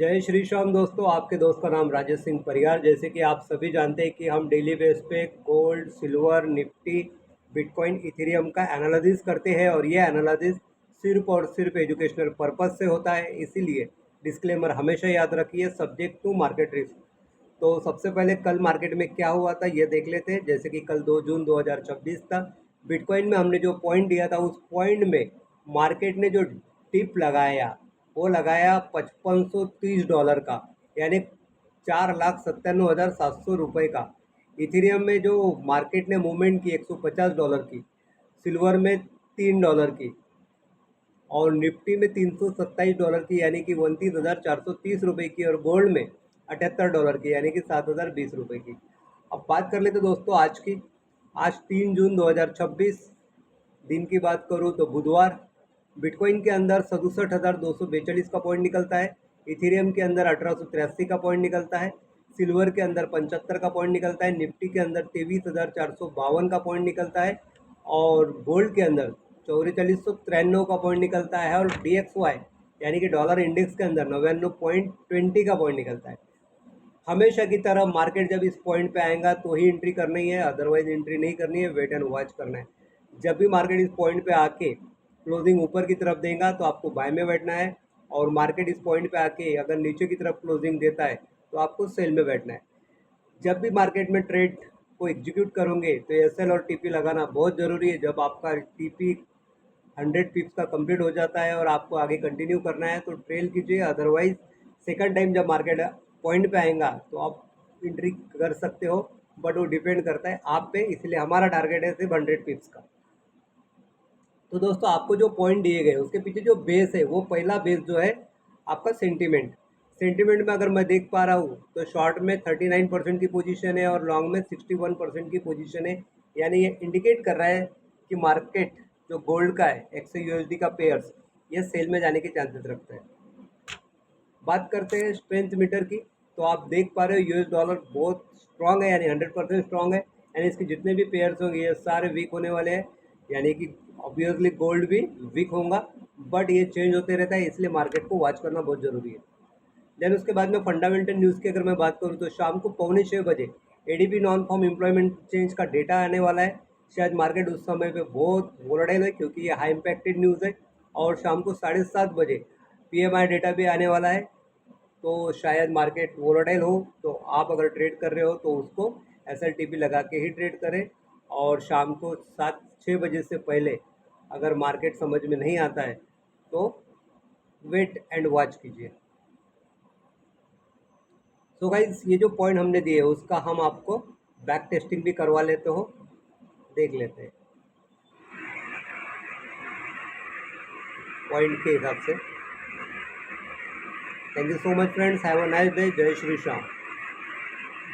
जय श्री श्याम दोस्तों, आपके दोस्त का नाम राजेश सिंह परिहार। जैसे कि आप सभी जानते हैं कि हम डेली बेस पे gold, silver, Nifty, bitcoin, Ethereum का एनालिसिस करते हैं और ये एनालिसिस सिर्फ और सिर्फ एजुकेशनल पर्पस से होता है। इसीलिए डिस्क्लेमर हमेशा याद रखिए, सब्जेक्ट टू मार्केट रिस्क। तो सबसे पहले कल मार्केट में क्या हुआ था ये देख लेते हैं। जैसे कि कल 2 जून 2026 था। बिटकॉइन में हमने जो पॉइंट दिया था उस पॉइंट में मार्केट ने जो टिप लगाया वो लगाया $5530 का, यानी 4,97,700 रुपये का। इथेरियम में जो मार्केट ने मूवमेंट की $150 की, सिल्वर में $3 की और निफ्टी में $327 की यानी कि 29,430 रुपये की, और गोल्ड में $78 की यानी कि 7,020 रुपये की। अब बात कर लेते दोस्तों आज की। आज 3 जून 2026 दिन की बात करूँ तो बुधवार। बिटकॉइन के अंदर 67,242 का पॉइंट निकलता है। इथेरियम के अंदर 1883 का पॉइंट निकलता है। सिल्वर के अंदर 75 का पॉइंट निकलता है। निफ्टी के अंदर 23,452 का पॉइंट निकलता है और गोल्ड के अंदर 4493 का पॉइंट निकलता है। और DXY यानी कि डॉलर इंडेक्स के अंदर 99.20 का पॉइंट निकलता है। हमेशा की तरह मार्केट जब इस पॉइंट पे आएगा तो ही एंट्री करनी है, अदरवाइज एंट्री नहीं करनी है, वेट एंड वॉच करना है। जब भी मार्केट इस पॉइंट पे आके क्लोजिंग ऊपर की तरफ देगा तो आपको बाय में बैठना है, और मार्केट इस पॉइंट पे आके अगर नीचे की तरफ क्लोजिंग देता है तो आपको सेल में बैठना है। जब भी मार्केट में ट्रेड को एग्जीक्यूट करोगे तो SL और TP लगाना बहुत ज़रूरी है। जब आपका TP 100 पिप्स का कंप्लीट हो जाता है और आपको आगे कंटिन्यू करना है तो ट्रेल कीजिए, अदरवाइज सेकंड टाइम जब मार्केट पॉइंट पे आएगा तो आप एंट्री कर सकते हो, बट वो डिपेंड करता है आप पे। इसलिए हमारा टारगेट है सिर्फ 100 पिप्स का। तो दोस्तों आपको जो पॉइंट दिए गए उसके पीछे जो बेस है, वो पहला बेस जो है आपका सेंटीमेंट। सेंटीमेंट में अगर मैं देख पा रहा हूँ तो शॉर्ट में 39% की पोजीशन है और लॉन्ग में 61% की पोजीशन है। यानी ये इंडिकेट कर रहा है कि मार्केट जो गोल्ड का है, XAUSD का पेयर्स, ये सेल में जाने के चांसेस रखते हैं। बात करते हैं स्ट्रेंथ मीटर की, तो आप देख पा रहे हो US डॉलर बहुत स्ट्रांग है, यानी 100% स्ट्रांग है। यानी इसके जितने भी पेयर्स होंगे ये सारे वीक होने वाले हैं, यानी कि ऑब्वियसली गोल्ड भी वीक होगा। बट ये चेंज होते रहता है, इसलिए मार्केट को वॉच करना बहुत ज़रूरी है। देन उसके बाद में फंडामेंटल न्यूज़ की अगर मैं बात करूँ तो शाम को 5:45 बजे ADP non farm employment change का डेटा आने वाला है। शायद मार्केट उस समय पे बहुत वोलेटाइल है क्योंकि ये हाई इम्पैक्टेड न्यूज़ है। और शाम को 7:30 बजे PMI डेटा भी आने वाला है, तो शायद मार्केट वोलेटाइल हो। तो आप अगर ट्रेड कर रहे हो तो उसको SLTP लगा के ही ट्रेड करें। और शाम को 7-6 बजे से पहले अगर मार्केट समझ में नहीं आता है तो वेट एंड वॉच कीजिए। सो गाइज ये जो पॉइंट हमने दिए उसका हम आपको बैक टेस्टिंग भी करवा लेते हो, देख लेते हैं पॉइंट के हिसाब से। Thank you so much friends, have a nice day. जय श्री श्याम।